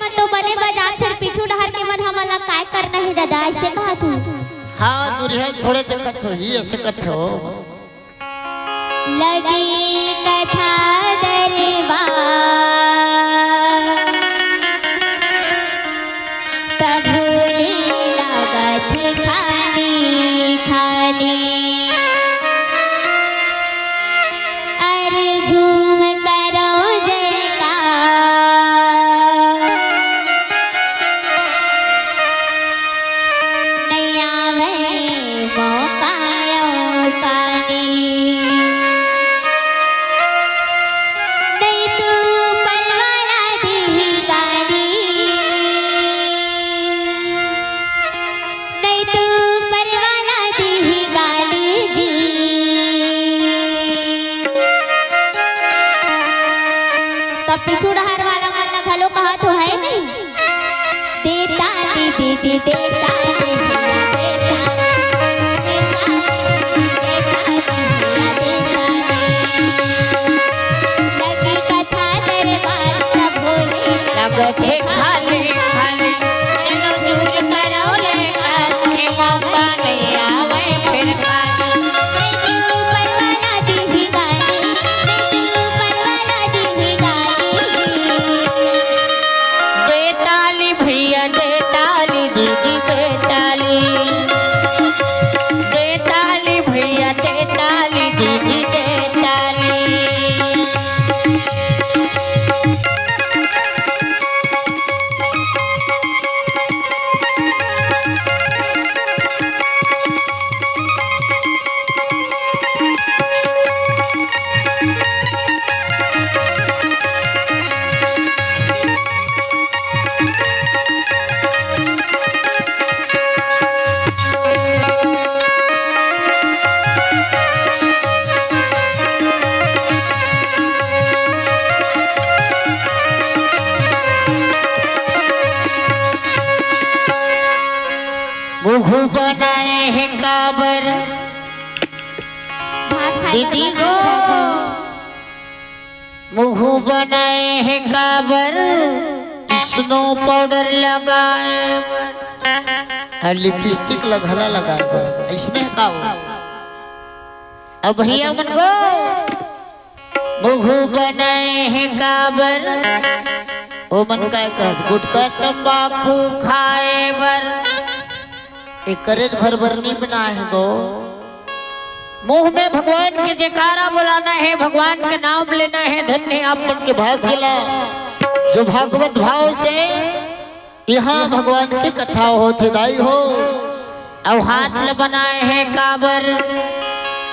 मन तो बने बजा फिर पीछू डहर के मन हमला काय करना है दादा ऐसे कहा तू। हाँ दूरिया थोड़े दिक्कत हो ही ऐसे कथे हो लगी कथा दरबार तभोले लागत खाली खाली अरे झूम करो जयकार नैया में मौका काली नहीं तू परवाला दी गाली नहीं तू परवाला दी गाली जी तब पिछू डहर वाला वाला घलो कहा तो है नहीं देता दी देता लगे खाली खाली चलो दूर करो लेकर के मौका नहीं आवे फिर खाली परवाला दी गाली परवाला दी गाली दे ताली भैया दे ताली दीदी दे ताली भैया दे ताली दीदी दे ताली मुँह बनाए हैं काबर दीदी को मुँह बनाए हैं काबर स्नो पाउडर लगाए लिपस्टिक लगला लगा ऐसने का अब भैया मन को मुँह बनाए हैं काबर ओ मन का गुटखा तंबाकू खाए बर एकरेज भर भरनी बना है गो मुंह में भगवान के जयकारा बुलाना है भगवान के नाम लेना है धन्य आप मन के भाग्य ला जो भागवत भाव से यहाँ भगवान की कथा होती दाई हो अब हाथ ल बनाए हैं काबर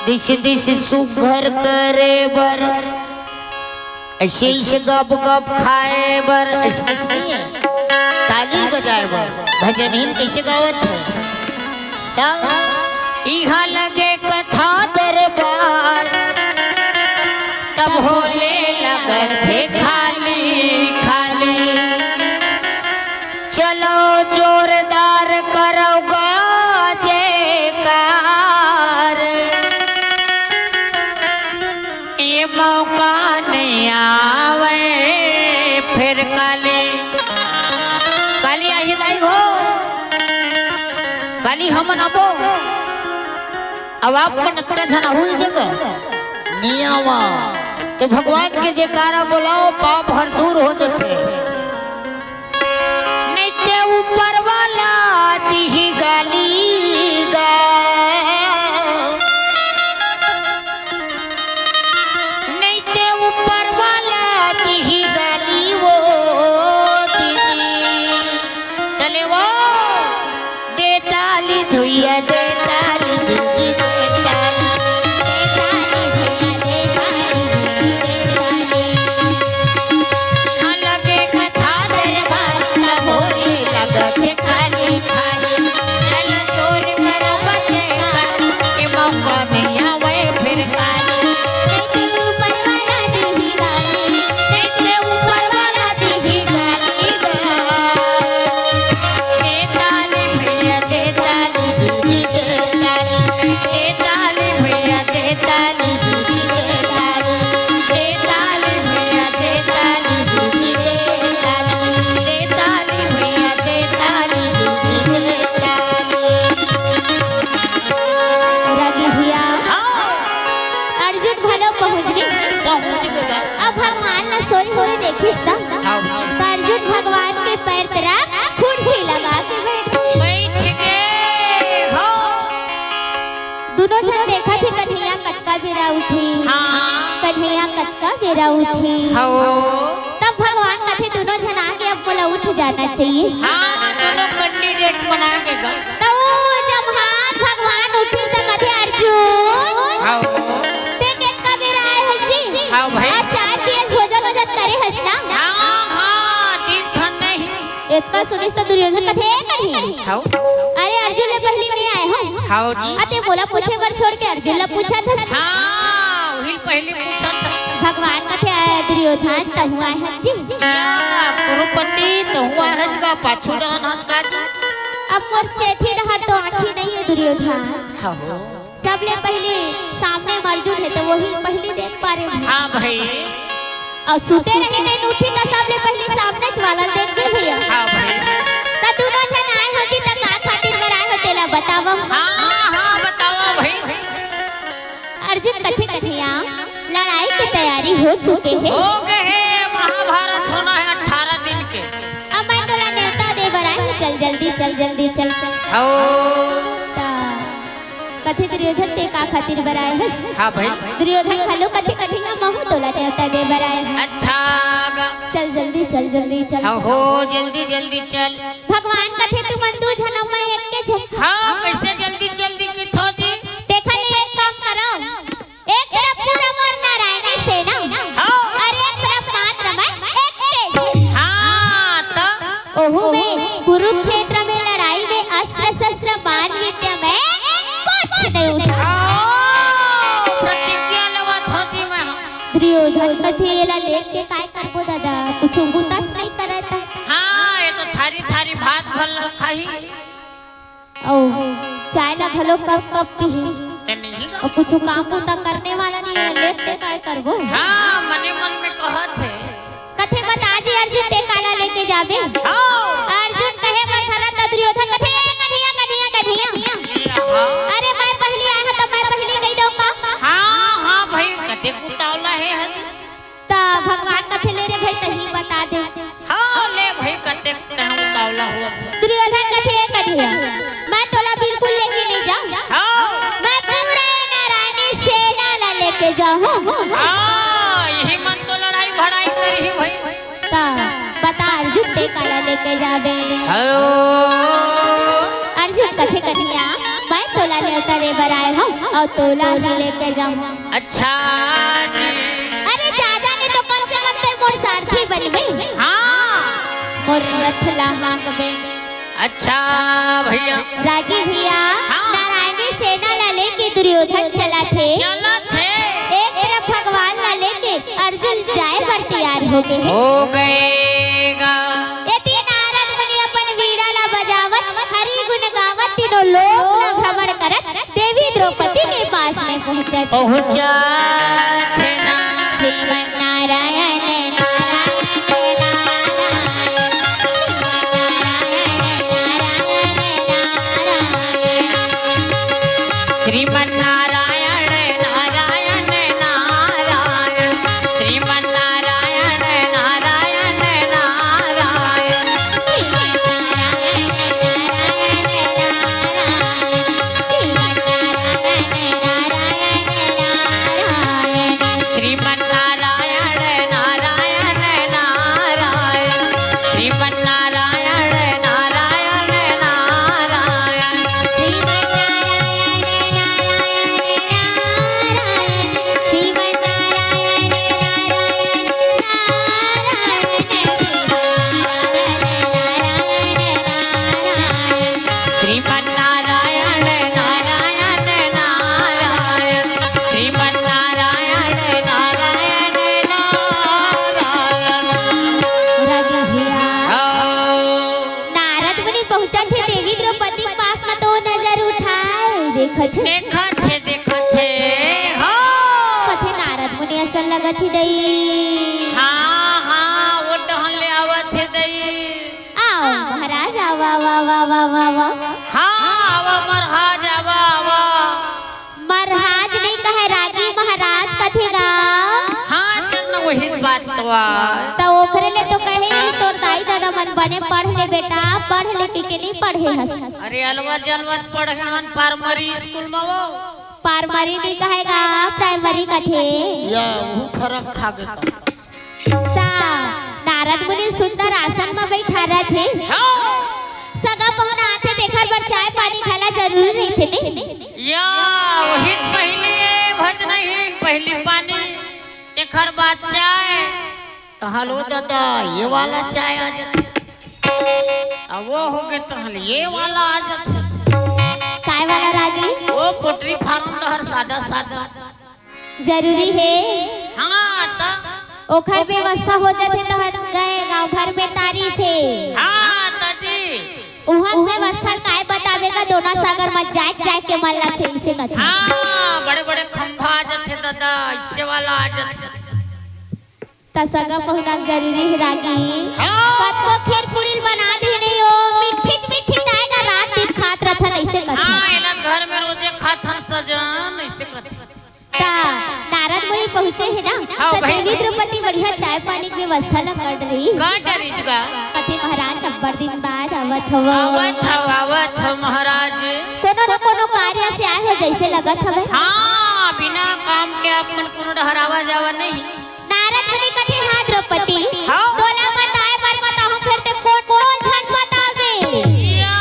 दिश दिश सुघर करे बर ऐसे ऐसे गप गप खाए बर ऐसे नहीं है ताली बजाए बर भजन हिन कैसे गावत है यहाँ लगे कथा दरबार तब होले लगत है खाली खाली चलो जोरदार करोगा जयकार ये मौका नहीं आवे फिर काली काली आई दाई हो काली हम नबो अब आप नटका छना हुई जगह नियावा तो भगवान के जयकारा बुलाओ पाप हर दूर हो जाते नित्य ऊपर वाला दी गाली गा नित्य ऊपर वाला दी गाली वो दीदी चले वो दे ताली धुइया दे ताली दीदी दे ताली लगे तोला उठी हाओ तब भगवान कथे दोनों जन आगे अब बोला उठ जाना चाहिए। हाँ दोनों कैंडिडेट बना के गए। तो जब हाथ भगवान उठी तो कथे अर्जुन हाओ ते केत का बेरा आए हसी हाँ भाई। आज चाय पिए भोजन वजन करे हसना हाँ हाँ तीस घंटे नहीं इतना सुनिस तो दुर्योधन कथे कही हाओ अरे अर्जुन ने पहली में आए हो हाओ जी अते बोला पूछे बर छोड़ के अर्जुन ला पूछा था हाँ वही पहले पूछा था भगवान कथे दुर्योधन तो हुआ है जी या कुरुपति तो हुआ है का पाछू रहन हज का जी अब मोर चेठी रहा तो आंखी नहीं है दुर्योधन हाओ सबले पहले सामने अर्जुन है तो वही पहले देख पा रहे हैं हाँ भाई और सुते रहे नहीं उठी तो सबले पहले सामने वाला देख भी भैया हाँ भाई तो दोनों जन आए हो जी तक का खातिर बर आए हो तेला बतावा हाँ हाँ बताओ भाई अर्जुन कथे कथिया लड़ाई की तैयारी हो चुके हैं हो गए महाभारत होना है 18 दिन के अब मैं तोला नेवता दे बर आए हूं चल जल्दी चल जल्दी चल चल हाओ ता कथे दुर्योधन ते का खातिर बर आए हस हाँ भाई दुर्योधन खलो कथे कथिया महु तोला नेवता दे बर आए हैं अच्छा चल जल्दी चल हाँ हो जल्दी जल्दी चल भगवान कथे तू मन दू जनम में एक के झट हाँ कैसे जल्दी जल्दी की थो जी देखा नहीं एक काम करो एक तरफ पूरा मोर नारायणी सेना हाँ और एक तरफ मात्र मैं एक तेज हाँ तो ओहो में कुरुक्षेत्र में लड़ाई में अस्त्र शस्त्र बाण विद्या में कुछ नहीं उठा आओ, प्रतिज्ञा लेवा थो जी मैं दुर्योधन कथेला लेके के काय करबो दादा कुछ बुताच नहीं करता हाँ ये तो थारी थारी भात भल खाही ओ चाय ला घलो कब कब पी ते नहीं और कुछ काम बुता करने वाला नहीं है लेके काय करबो हाँ मने मन में कहत है कथे बता जी अर्जुन ते काला लेके जाबे हाँ अर्जुन कहे मथरा त दुर्योधन कथे कन्हिया अरे मैं पहली आया तो मैं पहली कह दऊं का हाँ हाँ भाई कते कुतावला है हज ता भगवान कथे ले रे भाई तही बता दे हाँ ले भाई कते कुतावला हुआ था दुर्योधन कथे कन्हिया मैं तोला बिल्कुल लेके नहीं जाऊं हाँ मैं पूरा नारायणी सेना ला लेके जाऊं हाँ यही मन तो लड़ाई भड़ाई करी भाई ता बता अर्जुन ते काला लेके जाबे अर्जुन कथे कन्हिया मैं तोला ले उतारे बराए हूं और तोला ही लेके जाऊं अच्छा जी अरे जाजा ने तो कम से कम तो मोर सारथी बन गई हाँ मोर रथ लाहा कबे अच्छा भैया रागी भैया हाँ। नारायणी सेना ला लेके दुर्योधन चला थे चलो थे एक तरफ भगवान ला लेके अर्जुन जाए पर तैयार हो गए हो गएगा यति नारद मुनि अपन वीणा ला बजावत हरि गुण गावत तीनों लोक ला भ्रमण करत देवी द्रौपदी के पास में पहुंचा पहुंचा थे ना श्रीमन नारायण श्रीमन नारायण नारायण नारायण श्रीमन नारायण नारायण नारायण श्रीमन नारायण नारायण नारायण श्रीमन नारायण नारायण नारायण श्रीमन नारायण नारायण नारायण श्रीमन नारायण नारायण नारायण रागी भैया आओ। नारद मुनि पहुंचा थे देवी द्रौपदी के पास में तो नजर उठाए देखत थे देखत थे हो कथे नारद मुनि असल लगत ही दई हाँ हाँ वो टहन ले आवत थे दई आओ महाराज आवा वा वा वा वा वा हाँ आवा मरहाज आवा महाराज नहीं कहे रागी महाराज कथेगा हाँ चल वही बात तो तो ओकरे ले तो कहे नहीं तोर दाई दादा मन बने पढ़ ले बेटा पढ़ ले के नहीं पढ़े हस अरे अलवा जलवत पढ़े मन प्राइमरी स्कूल में वो प्राइमरी नहीं कहेगा प्राइमरी कथे या वो फर्क खा गया ता नारद मुनि सुंदर आसन में बैठा रहे थे सगा पहुना आते देखर पर चाय पानी खाला जरूरी नहीं थे नहीं या वही पहले भज नहीं पहली पानी तेखर बाद चाय तो हेलो दादा ये वाला चाय आ जाते अब वो हो गए तो हल ये वाला आ जाते काय वाला रागी वो पोटरी फार्म तो हर सादा सादा जरूरी है हाँ तो ओखर व्यवस्था हो जाते तो हर गए गांव घर में तारीफ है हाँ तो जी उहाँ व्यवस्था काय बतावेगा दोनों सागर में जाए के मल्ला थे इसे कथे हाँ बड़े बड़े खंभा आ जाते दादा इससे वाला आ जाते ता सगा पहुना जरूरी है रागी कत को खीर पूरी बना दी नहीं हो मिठी मिठी ताएगा रात दिन खात रहता नहीं से कथे हाँ इला घर में रोजे खाथन सजन ऐसे कथे ता नारद मुनि पहुंचे है ना हाँ, तो भाई, देवी द्रौपदी बढ़िया चाय पानी की व्यवस्था ला कर रही काट रिजगा कथे महाराज अब्बर दिन बाद आवत हवा आवत महाराज कोनो न कोनो कार्य से आए हो जैसे लगत हवे हाँ बिना काम के अपन कोनो डहरावा जावा नहीं नारद मुनि कथे हाँ द्रौपदी हाँ। तोला बताए बर बताहूं फिर ते कौन कौन झन बतावे या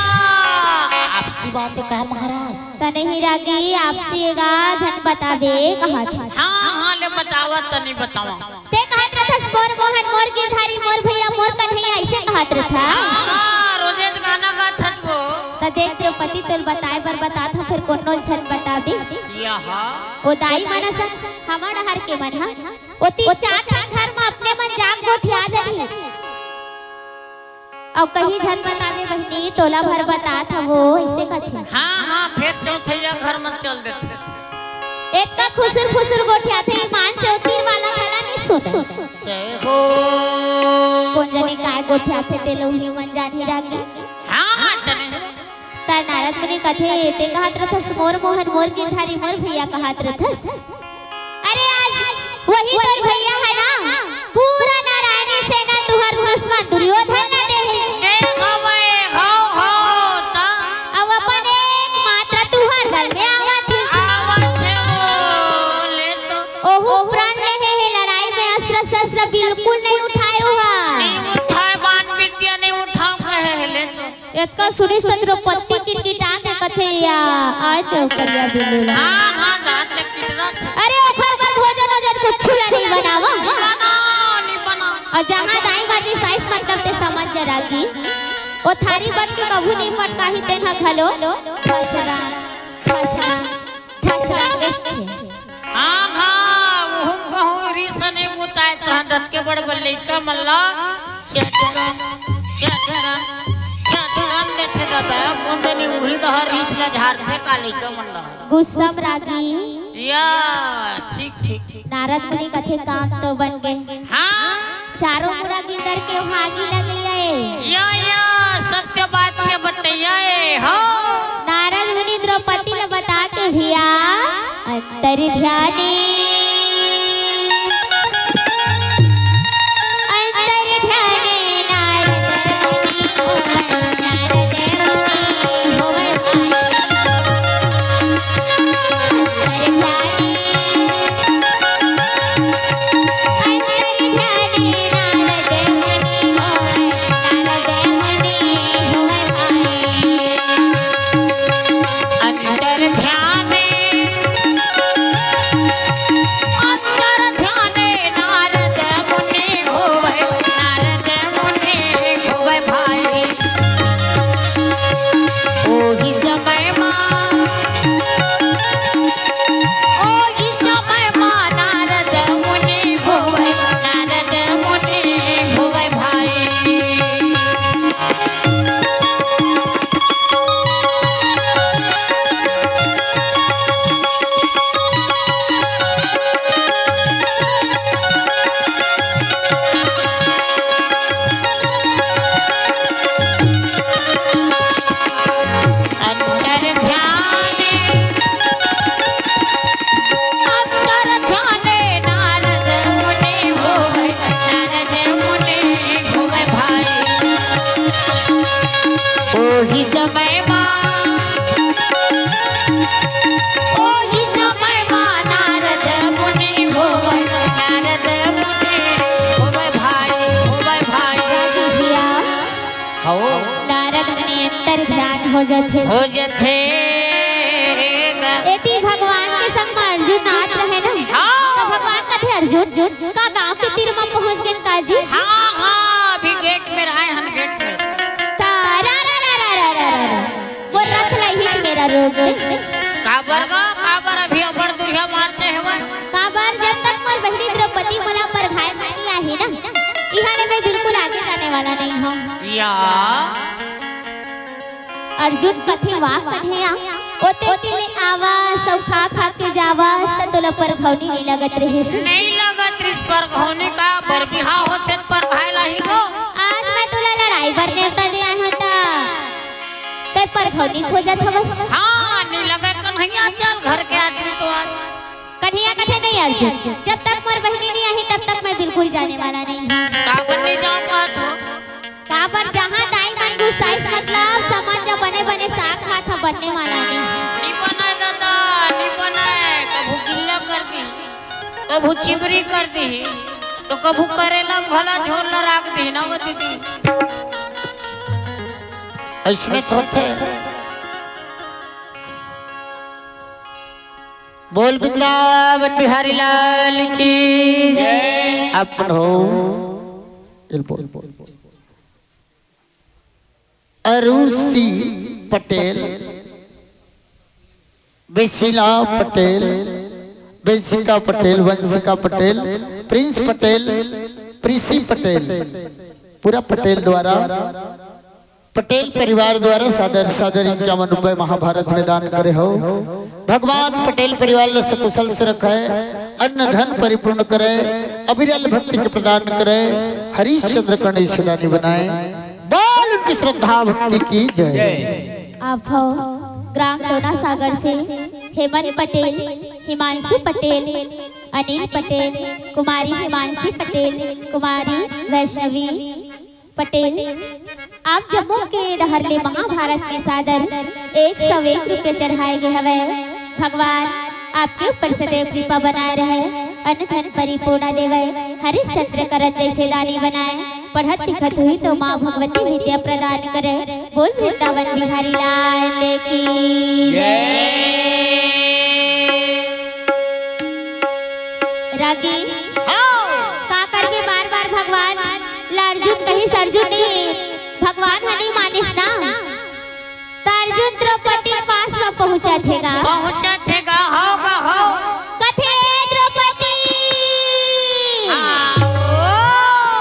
आपसी बात है कहा महाराज त नहीं रागी आपसे गा झन बतावे कहा था हाँ हाँ ले बतावा तो नहीं बतावा ते कहत रहथस मोर मोहन मोर गिरधारी मोर भैया मोर कन्हैया ऐसे कहत रहथा हाँ रोजे गाना गाथत वो त देख द्रौपदी तोल बताए बर बतात ह फिर कोनो झन बतावे या हाँ ओ दाई मानस हमर हर के मन हा ओती चार ठन घर में अपने मन जाग गोठिया दही और कहीं झन बतावे बहनी तोला भर बतात ह वो ऐसे कथे हाँ हाँ फिर चौथैया घर में चल देते एक का खुसुर फुसुर गोठिया थे ईमान से उतीर वाला खला नहीं सुन जय हो कौन जाने काय गोठिया थे ते लोही मन जानी रागी हाँ हाँ तने ता नारद मुनि कथे ते कहत रहथस मोर मोहन मोर गिरधारी मोर भैया कहत रहथस अरे आज वही तोर भैया है ना पूरा नारायणी सेना तुहर दुश्मन दुर्योधन ना दे है अब अपन एक मात्र तुहर दल में आवत ओहु प्रण रहे है लड़ाई में अस्त्र शस्त्र बिल्कुल नहीं उठाए हुआ इतना सुनी द्रौपदी की कीटा के कथे या आए तो करिया बिलुला अरे ओखर पर भोजन ओजन कुछ नहीं बनावा और जहां दाई बाटी साइज मतलब ते समझ जरागी ओ थारी बन के कभू नहीं पट काही तेन खलो फसरा फसरा फसरा के हाँ हाँ वो कहूँ रीसने मुताए तो हंदत के बड़ बल्ले का मल्ला चटगन देखे दादा मुंडे ने वही दहर रीस ला झाड़ थे काली का मंडा गुस्सम रागी या ठीक ठीक ठीक नारद मुनि कथे काम तो बन गए हाँ चारों मुड़ा गिर के वहां आगी लग गई या सत्य बात के बतैया हो नारद मुनि द्रौपदी ने बता के भैया अंतर ध्यानी ओही समय माँ ओही हो नारद मुनि अंतर ध्यान हो जाते एती भगवान के संग में अर्जुन आत रहे ना। तो भगवान कथे अर्जुन का गांव के तीर में पहुंच गए काजी। हाँ हाँ अभी गेट में रहे हन गेट में तारा रा रा रा रा रा रा वो रथ लाई ही मेरा रोग काबर अभी अबर दुर्या मान से हवा काबर जब तक मोर बहनी द्रौपदी मला पर भाई मानी आहे ना इहाने मैं बिल्कुल आगे जाने वाला नहीं हूं। या अर्जुन कथे वा कन्हैया ओते के में आवाज सब खा के जावास त तोला पर घौनी नहीं लगत रहे से नहीं लगत इस पर घौनी का बर बिहा होते पर घायला ही गो। आज मैं तोला लड़ाई बर नेवता दे आया होता ते पर घौनी खोजत हवस। हां नहीं लगे कन्हैया चल घर के आदमी तो आज कन्हैया कथे नहीं अर्जुन जब तक मोर बहनी नहीं आई तब तक मैं बिल्कुल जाने वाला नहीं हूं। काबर नहीं जाऊंगा तो काबर जहां दाई मन गुसाइस मतलब समाज बने बने साथ हाथ बनने वाला नहीं बना दादा नहीं बना कभू गिल्ला कर दी कभू चिबरी कर दी तो कभू करेला भला झोल न राख दी ना वो दीदी ऐसने तो थे। बोल वृंदावन बिहारी लाल की जय। अपन हो अरुण सी पटेल बेसिला पटेल बेसिका पटेल वंशिका पटेल प्रिंस पटेल प्रीसी पटेल पूरा पटेल द्वारा पटेल परिवार द्वारा सादर सादर 51 रुपए महाभारत में दान करे हो। भगवान पटेल परिवार ने सकुशल से रखे अन्न धन परिपूर्ण करे अविरल भक्ति के प्रदान करे हरीश चंद्र कर्ण सेनानी बनाए बोल उनकी श्रद्धा भक्ति की जय। आप हो ग्राम टोना सागर से हेमंत पटेल हिमांशु पटेल अनिल पटेल कुमारी हिमांशी पटेल कुमारी वैष्णवी पटेल आप जम्मू के डहरले महाभारत में सादर 101 रुपये चढ़ाए गए हवे। भगवान आपके ऊपर सदैव कृपा बनाए रहे अन्न धन परिपूर्ण देवे हरीश चंद्र करण जैसे दानी बनाए पढ़त लिखत हुई तो माँ भगवती विद्या प्रदान करे। बोल वृंदावन बिहारी लाल की रागी का करके बार बार भगवान अर्जुन कहीं अर्जुन नहीं भगवान हनी मानिस ना अर्जुन द्रौपदी पास में पहुंचा थेगा होगा हो कथे द्रौपदी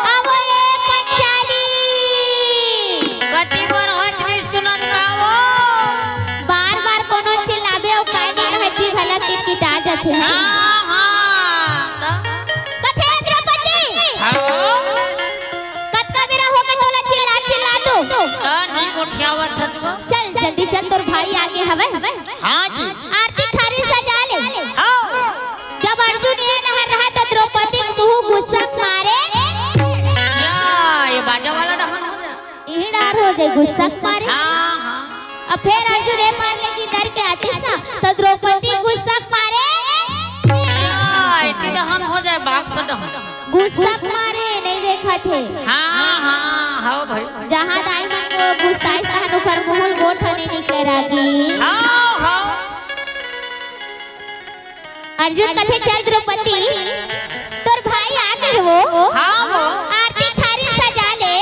आवो ये पंचाली गति पर हजरी सुनत गावो बार बार कोनो चिल्लाबे ओ काहे नहीं हजी भला किटकिटा जाथे है कथे द्रौपदी कतका बेरा हो के तोला चिल्ला दो नहीं उठावत हतबो चल जल्दी चल तोर भाई आगे हवे हां जी आरती थारी सजा ले जब अर्जुन ये नहर रहा तो द्रौपदी मुंह गुस्सा मारे ये बाजा वाला डहन हो जा यही डर हो जाए गुस्सा मारे हां अब फिर अर्जुन ये मार लेगी डर के आतिश ना तो द्रौपदी गुस्सा मारे इतनी डहन हो जाए बाग से डहन गुस्सा मारे नहीं देखा थे हां हां भाई जहां दाई मन को गुस्सा तहन ऊपर मुहल गोठ नहीं निकले रागी हां अर्जुन कथे चल द्रौपदी तोर भाई आ गए वो हां वो आरती थारी सजा ले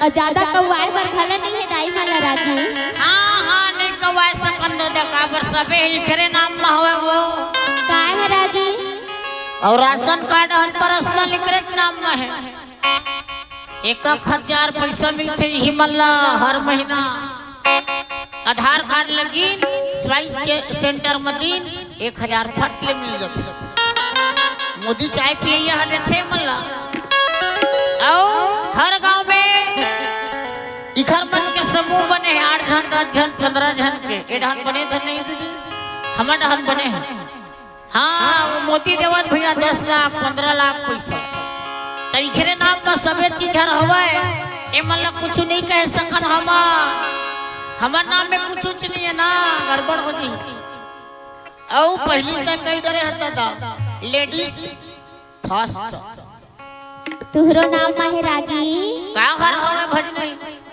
और ज्यादा कौवार पर भला नहीं है दाई माला रागी हां नहीं कवाय सकंदो दे काबर सबे इकरे नाम में होवे वो काय है रागी और राशन कार्ड हन पर्सनल इकरे नाम में है 1000 पैसा मिलते ही मल्ला हर महीना आधार कार्ड लगिन स्वाइस सेंटर में दिन 1000 फट ले मिल जाते मोदी चाय पिए यहाँ देते मल्ला और हर गांव में इखर मन के समूह बने हैं 8 जन 10 जन 15 जन के ये ढान बने थे नहीं दीदी हमारे ढान बने हैं हाँ वो मोदी देवत भैया 10 लाख 15 लाख पैसा तो इखरे नाम में सबे चीज हर हवा ए मतलब कुछ नहीं कह सकन हमार नाम में कुछ नहीं है ना गड़बड़ हो जी औ पहली तक कई डरे हता था लेडीज फर्स्ट तुहरो नाम माहे रागी का घर हो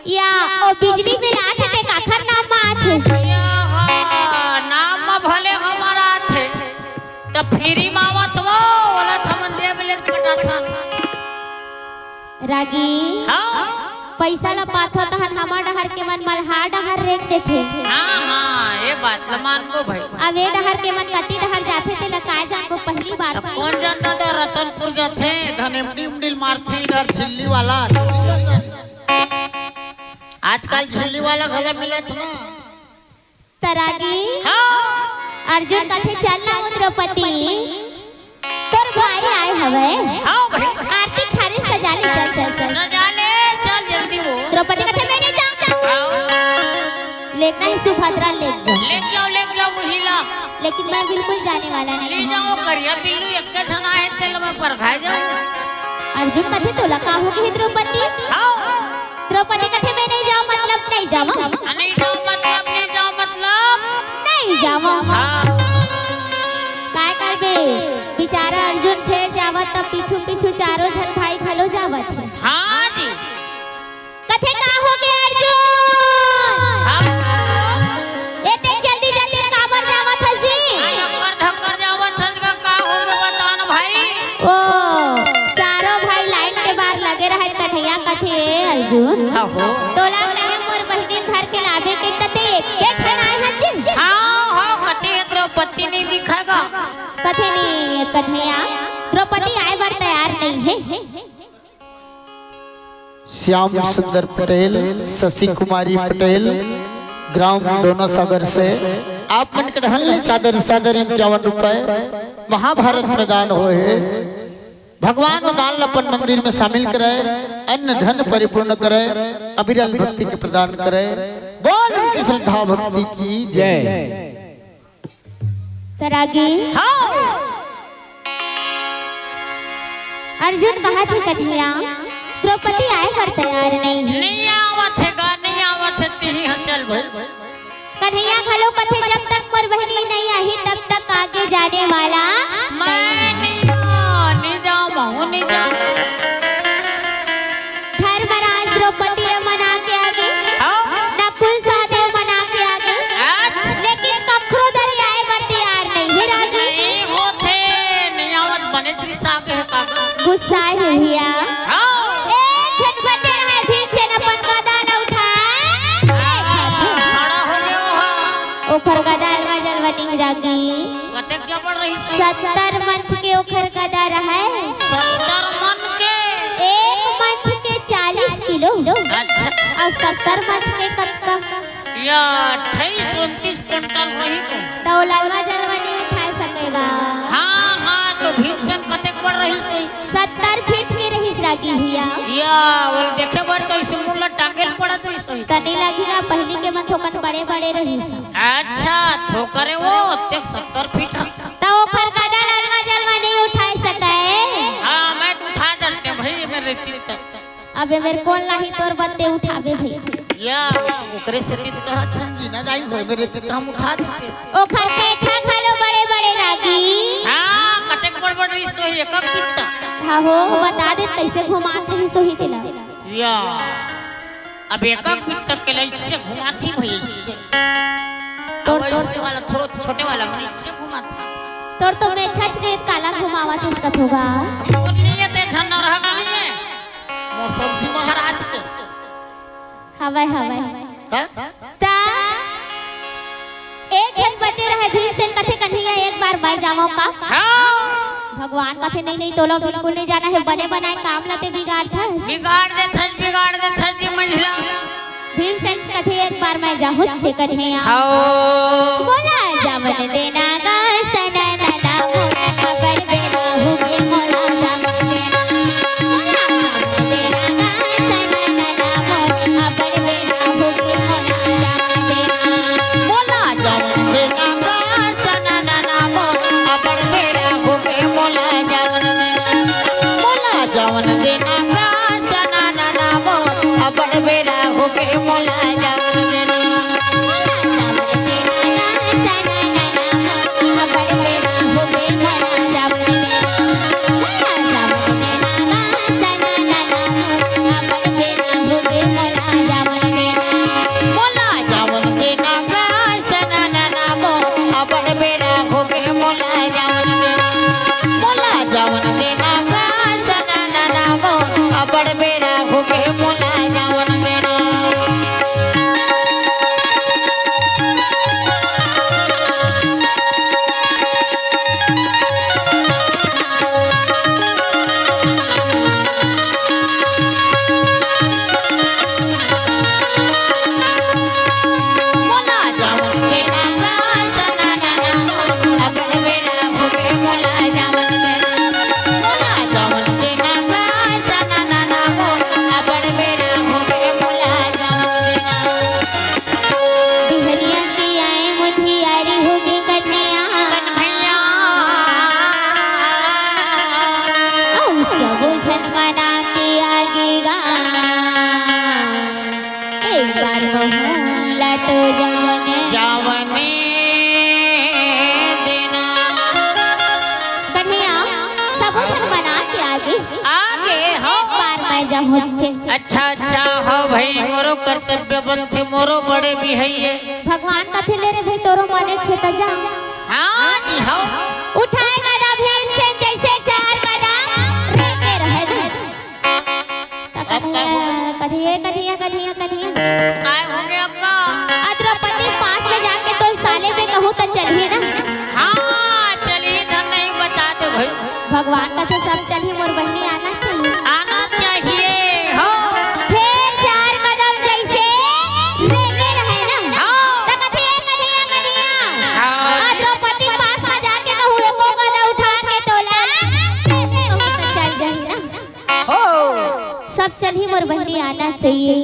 या ओ बिजली बिल आथे ते काखर नाम मा आथे नाम में भले हमारा थे तो फ्री मावत वो वाला थमन दे बिले पटाथन रागी हाँ पैसा ला पाथो तहन हमर डहर के मन मल्हार डहर रेख देथे हाँ हाँ ये बात लमान को भाई अब ये डहर के मन कति डहर जाथे ते लकाय जान को पहली बार अब कौन जानता था रतनपुर जाते धन एमडी उमडील मारती इधर झिल्ली वाला आजकल झिल्ली वाला गला मिला था ना तरागी हाँ अर्जुन कथे चलना द्रौपदी तोर भाई आए हवे हाँ भाई आरती थारे सजाले चल चल चल सजा ले चल जल्दी वो द्रौपदी कथे मैं नहीं जाऊं लेना ही सुभद्रा ले जाओ वही ला लेकिन मैं बिल्कुल जाने वाला ले नहीं जाओ करिया बिल्लू एक के छना है तेल में पर खाए जाओ अर्जुन कथे तो लका होगी द्रौपदी हाँ द्रौपदी कथे मैं नहीं जाऊं मतलब नहीं जाऊं नहीं जाओ मतलब नहीं जाओ मतलब नहीं जाऊं हाँ काय करबे बेचारा अर्जुन फेर जावत तब पीछू पीछू चारों जन भाई खलो जावत है हाँ जी कथे का हो गया अर्जुन हाँ एते जल्दी जल्दी काबर जावत है जी धक्कर जावत सज का होगे बतान भाई ओ चारों भाई लाइन के बाहर लगे रहे कन्हैया कथे अर्जुन हाँ हो तोला नहीं मोर बहिनी घर के लावे के कते के छन आए हैं जी हाँ हाँ कते द्रौपदी नहीं दिखेगा कथे नहीं कन्हैया द्रौपदी आए बार तैयार नहीं है श्याम सुंदर पटेल शशि कुमारी पटेल ग्राम दोनों सागर से आप मन के ढहल सादर सादर 51 रुपए महाभारत मैदान होए भगवान दान अपन मंदिर में शामिल करे अन्न धन परिपूर्ण करे अविरल भक्ति के प्रदान करे बोल उनकी श्रद्धा भक्ति की जय। तरागी हाँ अर्जुन कहा थे कन्हैया द्रौपदी आए पर तैयार नहीं है नहीं आवत है गा नहीं आवत है तेही हाँ चल भाई कन्हैया खलो कथे जब तक मोर बहनी नहीं आई तब तक आगे जाने वाला मैं नहीं जाऊँ नहीं जाऊँ धर्मराज द्रौपदी मना के आगे हाँ नकुल सहदेव मना के आगे अच्छा लेकिन कखरो दरियाए पर तैयार नहीं है रागी नहीं होते नहीं आवत बने त्रिसा के है काका गुस्सा है भैया हाँ एक झटपटे रहे भीख से न अपन गदा न उठा खड़ा हो गया वो ओखर गदा अलवा जलवनी रागी कतेक जबर रही सही 70 मंथ के ओखर गदा रहे 70 मन के एक मंथ के 40 किलो अच्छा और 70 मंथ के कक्का या 28 29 क्विंटल वही को तो ललवा जलवा नहीं उठा सकेगा हाँ हाँ तो भीमसेन कतेक बढ़ रही सही 70 फीट के रही रागी भैया या बोल देखे बर तो इस मुल्ला टांगेल पड़त रही सही तने लगेगा पहली के मन थोकन बड़े बड़े रही सब अच्छा ठोकरे वो तक 70 फीट तो ओखर गदा ललवा जलवा नहीं उठा सके हाँ मैं तो उठा डरते भाई मेरे तीन तक अबे मेरे कौन लाही तोर बत्ते उठावे भैया या ओकरे से तीन कहत हन जी ना दाई होय मेरे तीन हम उठा देते ओखर के अच्छा खालो बड़े बड़े रागी हाँ कटेक बड़ बड़ रही सोही एक पित्ता हाँ हो बता दे कैसे घुमाते ही सोही दिला या अब एक पित्ता के लिए इससे घुमाती भाई इससे तो इससे वाला थोड़ा छोटे वाला मन इससे घुमाती तोर तो मैं छच रे काला घुमावा किसका होगा नहीं ते झंडा रहा कहीं है मौसम थी महाराज के हवाई हवाई का ता एक जन बचे रहे भीमसेन कथे कन्हैया एक बार मर जावो का हाँ भगवान कथे नहीं नहीं तोलो बिल्कुल नहीं जाना है बने बनाए काम लते बिगाड़ था बिगाड़ दे जी मंझला भीमसेन कथे एक बार मैं जाहु जे कन्हैया खाओ बोला जावन देना गा सना ना मोना खबर बेना होगे मोला जावन देना बोला जावन देना गा सना ना मोना खबर बेना होगे मोला जावन देना बोला जावन देना गा सना ना मोना खबर बेना होगे मोला जावन देना जावन बार बहुला तो जावने देना कन्हैया सब जन बना के आगे आगे हो बार मैं जाऊँ अच्छा अच्छा हो भाई मोरो कर्तव्य बनते मोरो बड़े भी है भगवान कथे ले रे भाई तोरो माने छे त जा हाँ जी हो उठाए गदा भीम से जैसे चार कदम रहते रहे थे कन्हैया कन्हैया कन्हैया कन्हैया काय हो गया आपका द्रौपदी पास में जाके तो साले में कहूँ तो चलिए ना हाँ चलिए धन नहीं बता दो भाई भगवान का तो सब चलिए मोर बहनी आना चाहिए हो फिर चार कदम जैसे रहते रहे ना तो कन्हैया कन्हैया कन्हैया द्रौपदी पास में जाके कहूँ एको गदा उठा के तोला कहूँ तो चल जाही ना हो सब चलिए मोर बहनी आना चाहिए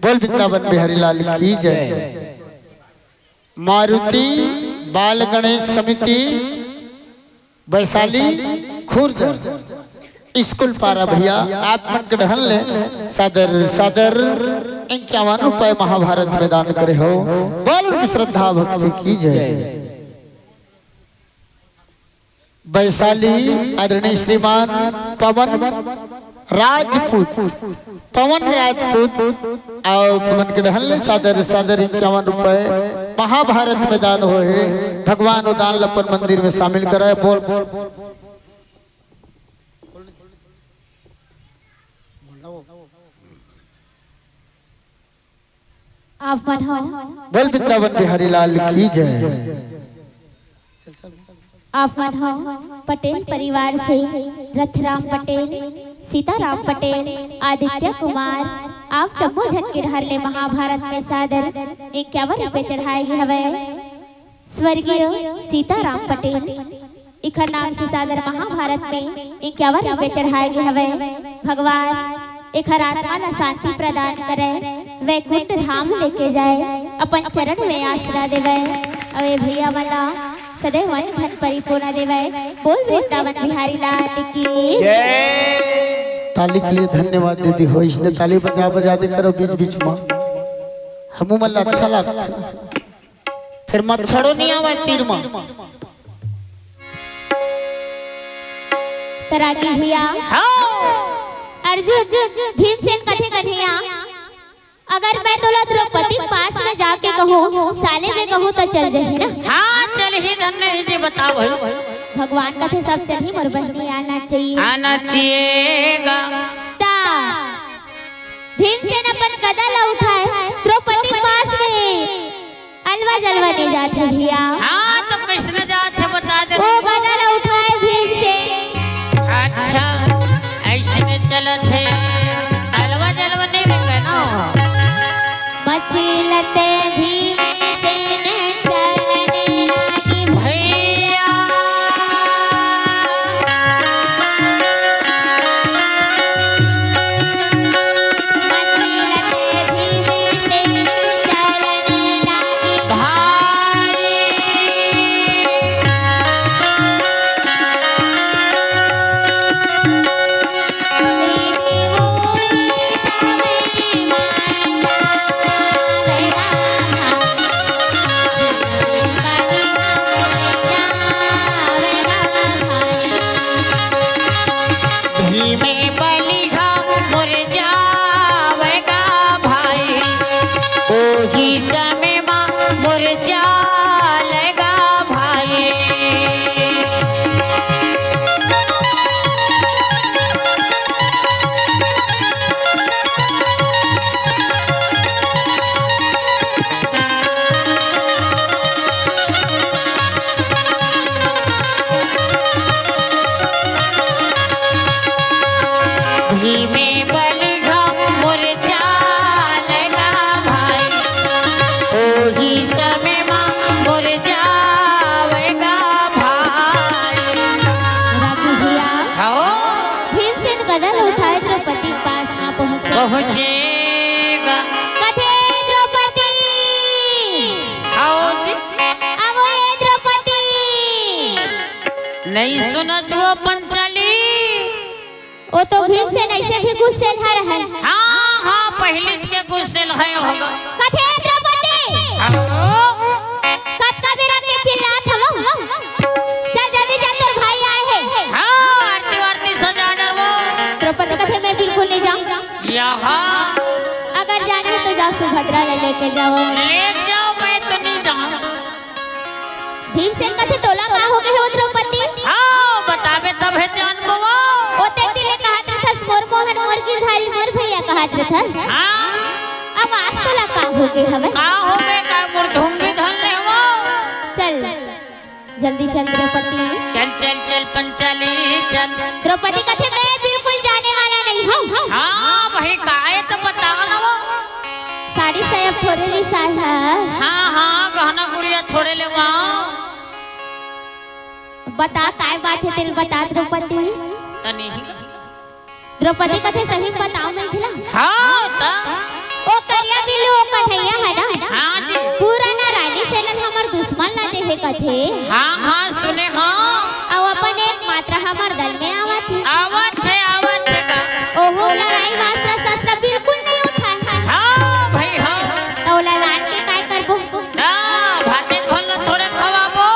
बोल वृंदावन बिहारी लाल की जय। मारुति बाल गणेश समिति वैशाली खुर्द स्कूल पारा भैया आप मन के ढहल ले सादर सादर 51 रुपए महाभारत मैदान करे हो। बोल श्रद्धा भक्ति की जय। वैशाली आदरणीय श्रीमान पवन राजपूत और पवन के ढहल सादर सादर 51 रुपए महाभारत मैदान हो है भगवान उदान लपन मंदिर में शामिल कराए। बोल आप बढ़ाओ बोल वृंदावन बिहारी लाल की जय। आप बढ़ाओ पटेल परिवार से रथराम पटेल, सीताराम पटेल, आदित्य कुमार आप सबो झन के ढाल ले महाभारत में सादर 51 रुपए चढ़ाए गए हवे। स्वर्गीय सीताराम पटेल इखर नाम से सादर महाभारत में 51 रुपए चढ़ाए गए हवे। भगवान इखर आत्मा ला शांति प्रदान करे, वैकुंठ धाम लेके जाए, अपन चरण में आसरा देवे। अवे भैया वाला सदैव धन परिपूर्ण देवे। बोल वृंदावन बिहारी लाल की जय। ताली के लिए धन्यवाद दीदी हो। इसने ताली बजा बजा दे करो बीच बीच में हमू मन अच्छा लगता फिर मच्छरों नहीं आवे तीर में तराकी भैया अर्जुन भीमसेन कथे कन्हैया अगर मैं तोला द्रौपदी पास में जाके कहूँ साले में कहूँ तो चल जाही ना। हाँ चल ही धन नहीं जी बताओ भाई भगवान कथे सब चल ही मोर बहनी आना चाहिएगा ता भीमसेन अपन गदा ला उठाए द्रौपदी पास में अलवा जलवा नहीं जाते भैया। हाँ तो कृष्ण जाते बता दे वो गदा ला उठाए भीमसेन। अच्छा ऐसे चलत है अलवा जलवा नहीं देंगे ना मचलते भीमसेन चलने की भैया मचलते भीमसेन चलने लगी भाई में बलिहा मुर जावेगा भाई ओही समय मां मुर जालेगा भाई। में बलिहा मुर जालेगा भाई ओही समय मां मुर जावेगा भाई। राखी भैया हो भीमसेन गदा ला उठाए द्रौपदी पास में पहुंचेगा कथे द्रौपदी आओ जी आवो ये द्रौपदी नहीं सुना जो पंचाली। वो तो भीमसेन ऐसे भी गुस्से था रहा है। हाँ हाँ पहले के गुस्से है होगा। कथे द्रौपदी कत का बेरा के चिल्लात हम चल जल्दी चल तोर भाई आए हैं। हाँ आरती वारती सजा डर वो। द्रौपदी कथे मैं बिल्कुल नहीं जाऊं। यहाँ अगर जाना है तो जाओ सुभद्रा ले लेके जाओ। ले जाओ मैं तो नहीं जाऊँ। भीमसेन कथे तोला का हो गए हो द्रौपदी। हाँ बतावे तब है जान बवा। ओ तेती ले कहा था मोर मोहन मोर गिरधारी मोर भैया कहा था। हाँ अब आज तोला का हो गए हवे। का हो गए का मोर धुंगी धन ले वो। चल जल्दी चल द्रौपदी। चल चल चल पंचाली चल। द्रौपदी कथे मैं बिल्कुल जाने वाला नहीं हूँ। हाँ भाई काहे तो बताओ ना वो। साड़ी साहब थोड़े नहीं साया। हाँ हाँ गहना गुड़िया थोड़े ले वहाँ। बता काय बात है तेरे बता द्रौपदी। तनी द्रौपदी कथे सही बताओ मैं चला। हाँ ता ओ करिया बिल्लू ओ कन्हैया है ना। हाँ जी पुराना रानी सेलन हमर दुश्मन ना देहे कथे। हाँ हाँ सुने हाँ। और अपन एक मात्रा हमर दल में आवत है। आवत है का। ओहो लड़ाई वास्ता शस्त्र बिल्कुल नहीं उठाए। हाँ भाई हाँ। तो ललाट के काय करबो। हाँ भाते भल थोड़े खवाबो।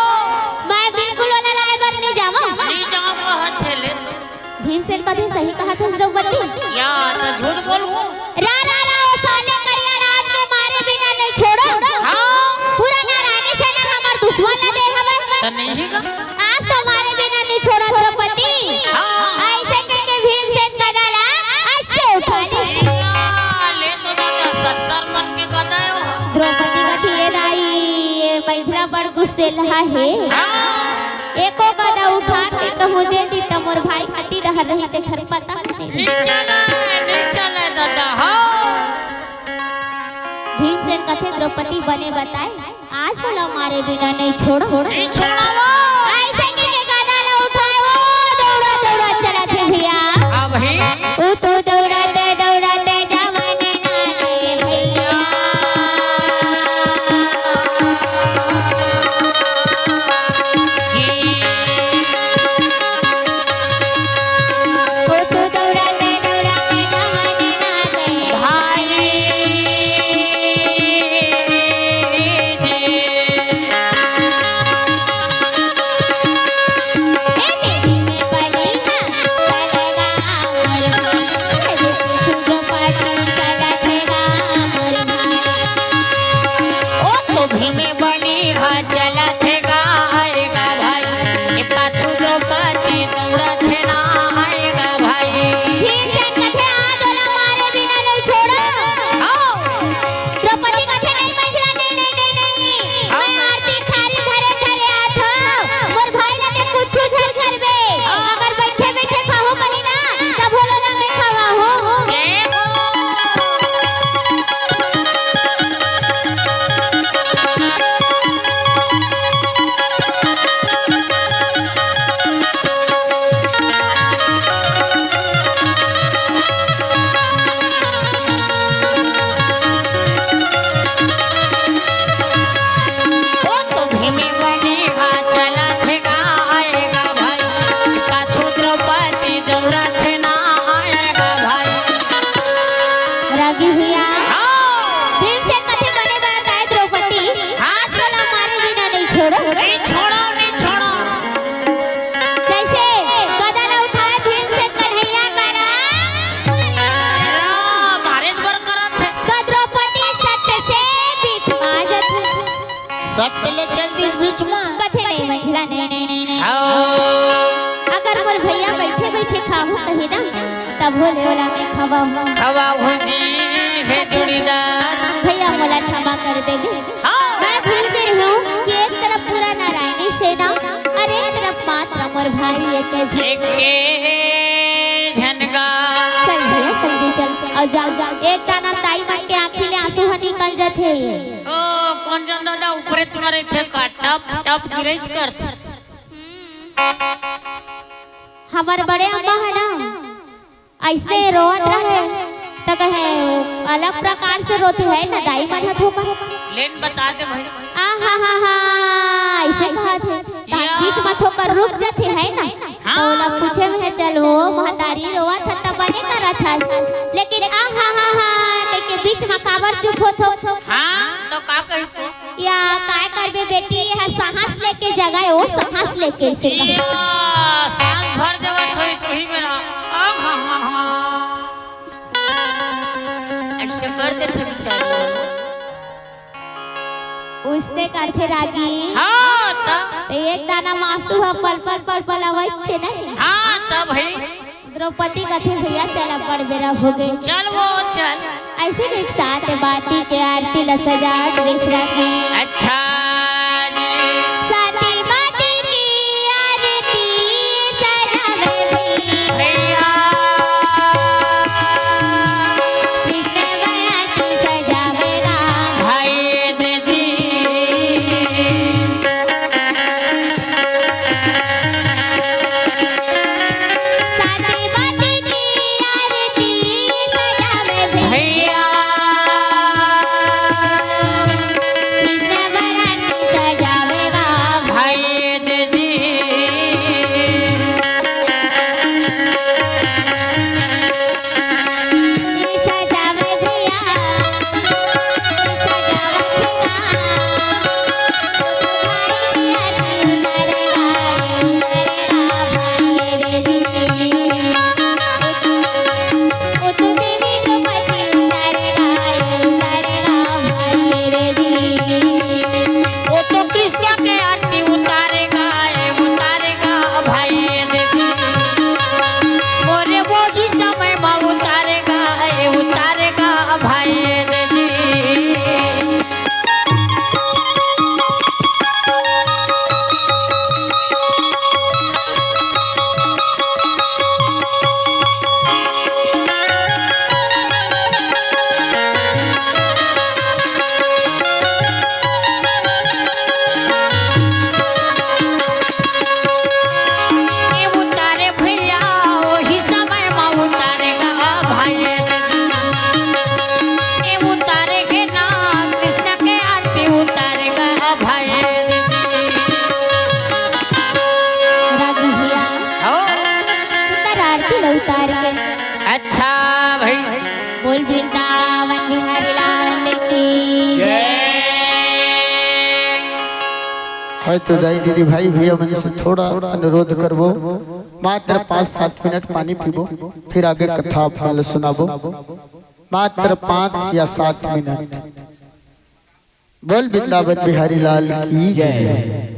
मैं बिल्कुल लड़ाई कर नहीं जावा। नहीं जाऊँ कहत है ले। भीमसेन कथे सही कहा था द्रौपदी। या तो झूठ बोल हूँ। रा रा रा ओ साले करिया रात में मारे बिना नहीं छोड़ो। हाँ पुराना रानी सेना हमर दुश्मन ना दे हवे। तो नहीं का। आज तो मारे बिना नहीं छोड़ा द्रौपदी। हाँ ऐसे करके भीमसेन गदाला ऐसे उठा ले। ले तो दादा 70 मन के गदाए हो। द्रौपदी कथी ये दाई ये मैथिला बड़ गुस्से लहा है। हाँ एको गदा उठा के कहूँ दे दी तो मोर भाई खाती रह रही ते घर पता नहीं। नहीं चले दादा हाँ। भीमसेन कथे द्रौपदी बने बताए आज वाला मारे बिना नहीं छोड़ो। नहीं छोड़ा वो। ऐसे के गदाला उठाए वो दौड़ा दौड़ा चला थे भैया। हाँ भाई ओ तो दौड़ाते दौड़ाते जवाने लागे भैया। ओ तो दौड़ाते दौड़ाते जवाने लागे भाई तेरी में बली ना चलेगा मोर भाई। छुट्टो पाटी चला ठेगा मोर भाई। ओ तो भीमे बली हा चला थे आएगा भाई। ये पाछू जो पाती दौड़ा थे ना आएगा भाई। भीमसेन कथे आज वाला मारे बिना नहीं छोड़ो। हाँ द्रौपदी कथे नहीं मंझला नहीं मैं आरती थारी धरे धरे आत हो। मोर भाई लगे कुछ झर करबे। अगर बैठे बैठे खाओ कनी ना तब बोलो ना मैं खावा हो। देखो ओ तो भीमे बली हा चला थे आएगा भाई। पाछू द्रौपदी दौड़ा थे ना आएगा भाई। रागी भैया हाँ भीमसेन कथे बने बताए द्रौपदी आज वाला मारे बिना नहीं छोड़ो। नहीं छोड़ो नहीं छोड़ो। जैसे गदाला उठाए भीमसेन कन्हैया करा मारे बर करत है। तो द्रौपदी सट से बीच माजत सट ले चल दी बीच में। कथे नहीं मंझला नहीं। हाँ अगर मोर भैया बैठे बैठे खाहू कही ना तब बोले वाला मैं खावा हूँ। खवा भुजी है जोड़ीदार। भैया मोला क्षमा कर देवे। हाँ मैं भूल गई हूँ कि एक तरफ पूरा नारायणी सेना और एक तरफ मात्र मोर भाई एक झ- एक के झनका। चल भैया जल्दी चल और जा एक दाना ताई मन के आँखी ले आंसू ह निकल जाते। ओ कौन जन दादा ऊपरे तुम्हारे थे का टप टप गिरज करते। हमार बड़े अम्मा है ना ऐसे रोत रहे तो कहे अलग प्रकार से रोते है ना दाई मन हथो पर। लेन बता दे भाई। आ हा ऐसे कहा थे बीच मथो कर रुक जाते है तारी रोवा था तब बने करा था लेकिन आ हा हा हा के बीच में काबर चुप हो हां तो का कही तू या काय करबे बेटी है सांस लेके जगह ओ सांस लेके से सांस भर जवत होई तू ही मेरा आ हां हां हां ऐसे कर दे थे बेचारी उसने करथे रागी हां त एक दाना मासू है पल पल आवै छे नहीं हां त भाई द्रौपदी कथे भैया चल बड़ बेरा हो गए चल वो चल ऐसे एक साथ बाती के आरती ल सजा कृष्णा की अच्छा जी साथी बाती की आरती सजावे भैया कृष्ण बाती सजावे राम भाई दीदी साथी बाती की आरती सजावे भैया कृष्ण बाती सजावे राम भाई दीदी सजावे भैया वो तो कृष्ण के आरती उतारेगा भाई दीदी मोरे बोगी समय में उतारेगा भाई दीदी ये उतारे भैया वही समय में उतारेगा भाई दीदी ये उतारेगे ना कृष्ण के आरती उतारेगा भाई दीदी रागी भैया हो सुंदर आरती लो उतार के अच्छा भाई बोल वृंदावन बिहारी लाल की है तो दाई दीदी भाई भैया मन से थोड़ा अनुरोध करबो मात्र 5-7 मिनट पानी पीबो फिर आगे कथा फल सुनाबो मात्र 5 या 7 मिनट बोल वृंदावन बिहारी लाल की जय।